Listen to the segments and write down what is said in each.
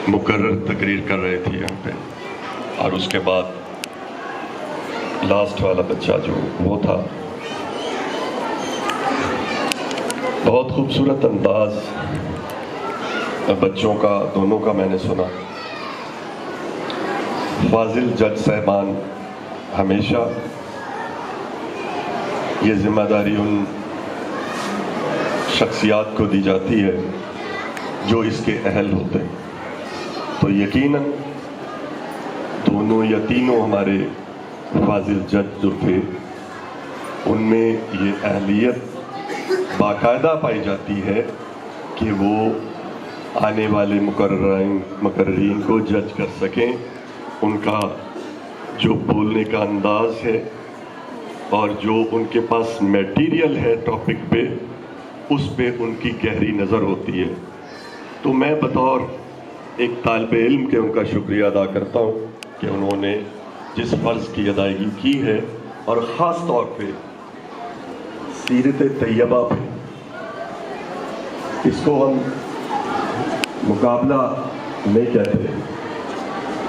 مقرر تقریر کر رہے تھے یہاں پہ، اور اس کے بعد لاسٹ والا بچہ جو وہ تھا، بہت خوبصورت انداز بچوں کا دونوں کا میں نے سنا۔ فاضل جج صاحبان ہمیشہ یہ ذمہ داری ان شخصیات کو دی جاتی ہے جو اس کے اہل ہوتے ہیں، تو یقیناً دونوں یا تینوں ہمارے فاضل جج جو تھے ان میں یہ اہلیت باقاعدہ پائی جاتی ہے کہ وہ آنے والے مقررین کو جج کر سکیں۔ ان کا جو بولنے کا انداز ہے اور جو ان کے پاس میٹیریل ہے ٹاپک پہ، اس پہ ان کی گہری نظر ہوتی ہے۔ تو میں بطور ایک طالب علم کے ان کا شکریہ ادا کرتا ہوں کہ انہوں نے جس فرض کی ادائیگی کی ہے، اور خاص طور پہ سیرت طیبہ پہ، اس کو ہم مقابلہ نہیں کہتے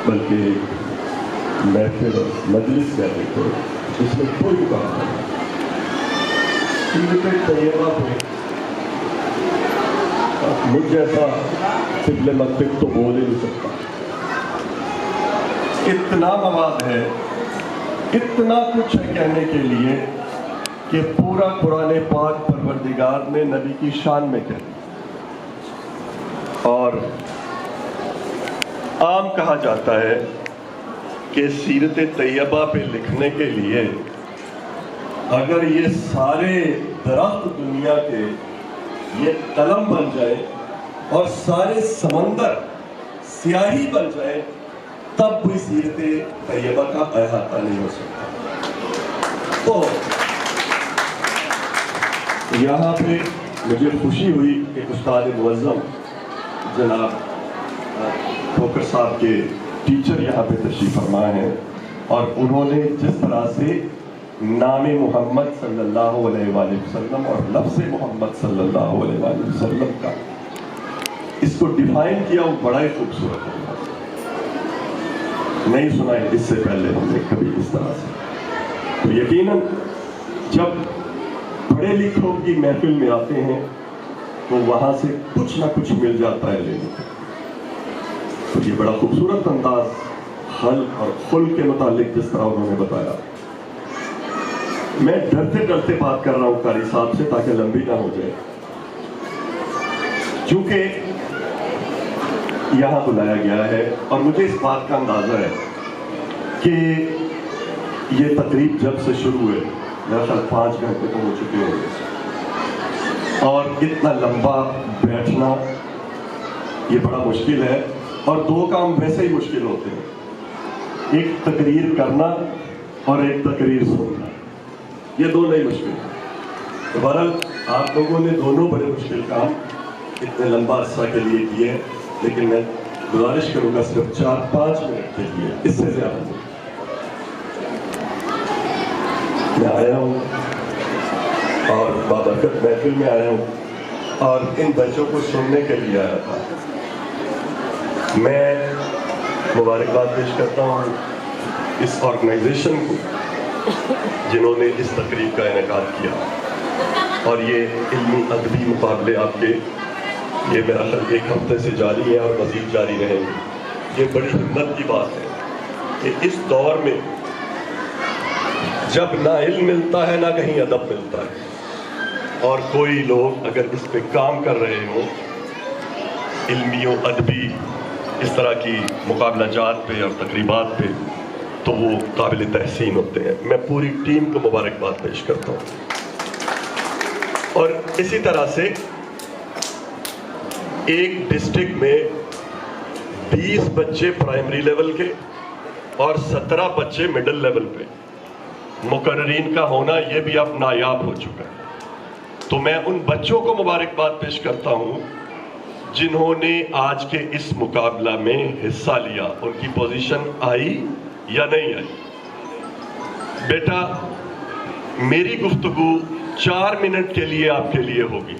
بلکہ محفل اور مجلس کہتے ہیں، اس میں کوئی مقابلہ نہیں۔ سیرت طیبہ پہ مجھ جیسا قبل مطلب تو بول ہی نہیں سکتا۔ اتنا مواد ہے، اتنا کچھ ہے کہنے کے لیے کہ پورا قرآن پاک پروردگار نے نبی کی شان میں کہہ دیا۔ اور عام کہا جاتا ہے کہ سیرت طیبہ پہ لکھنے کے لیے اگر یہ سارے درخت دنیا کے یہ قلم بن جائے اور سارے سمندر سیاہی بن جائے، تب کوئی سیرت طیبہ کا احاطہ نہیں ہو سکتا۔ تو یہاں پہ مجھے خوشی ہوئی کہ استاد معظم جناب ٹھوکر صاحب کے ٹیچر یہاں پہ تشریف فرما ہیں، اور انہوں نے جس طرح سے نام محمد صلی اللہ علیہ وآلہ وسلم اور لفظ محمد صلی اللہ علیہ وآلہ وسلم کا اس کو ڈیفائن کیا، وہ بڑا ہی خوبصورت ہے، نہیں سنا ہے اس سے پہلے ہم نے کبھی اس طرح سے۔ تو یقیناً جب پڑھے لکھوں کی محفل میں آتے ہیں تو وہاں سے کچھ نہ کچھ مل جاتا ہے لینے کو۔ تو یہ بڑا خوبصورت انداز خلق اور خلق کے متعلق جس طرح انہوں نے بتایا، میں ڈرتے ڈرتے بات کر رہا ہوں قاری صاحب سے تاکہ لمبی نہ ہو جائے، چونکہ یہاں بلایا گیا ہے اور مجھے اس بات کا اندازہ ہے کہ یہ تقریب جب سے شروع ہوئے میرا خیال 5 گھنٹے تو ہو چکے ہوں گے، اور اتنا لمبا بیٹھنا یہ بڑا مشکل ہے، اور 2 کام ویسے ہی مشکل ہوتے ہیں، ایک تقریر کرنا اور ایک تقریر سننا، یہ دونوں ہی مشکل ہیں۔ بہرحال آپ لوگوں نے دونوں بڑے مشکل کام اتنے لمبا عرصہ کے لیے کیے، لیکن میں گزارش کروں گا صرف 4-5 منٹ کے لیے، اس سے زیادہ نہیں۔ میں آیا ہوں اور بابرکت محفل میں آیا ہوں، اور ان بچوں کو سننے کے لیے آیا تھا۔ میں مبارکباد پیش کرتا ہوں اس آرگنائزیشن کو جنہوں نے اس تقریب کا انعقاد کیا، اور یہ علمی ادبی مقابلے آپ کے یہ میرا خیال 1 ہفتے سے جاری ہے اور مزید جاری رہیں گے۔ یہ بڑی ہمت کی بات ہے کہ اس دور میں جب نہ علم ملتا ہے نہ کہیں ادب ملتا ہے، اور کوئی لوگ اگر اس پہ کام کر رہے ہوں علمی و ادبی اس طرح کی مقابلہ جات پہ اور تقریبات پہ، تو وہ قابل تحسین ہوتے ہیں۔ میں پوری ٹیم کو مبارکباد پیش کرتا ہوں۔ اور اسی طرح سے ایک ڈسٹرکٹ میں 20 بچے پرائمری لیول کے اور 17 بچے مڈل لیول پہ مقررین کا ہونا، یہ بھی اب نایاب ہو چکا ہے۔ تو میں ان بچوں کو مبارکباد پیش کرتا ہوں جنہوں نے آج کے اس مقابلہ میں حصہ لیا۔ ان کی پوزیشن آئی یا نہیں آئی؟ بیٹا میری گفتگو 4 منٹ کے لیے آپ کے لیے ہوگی،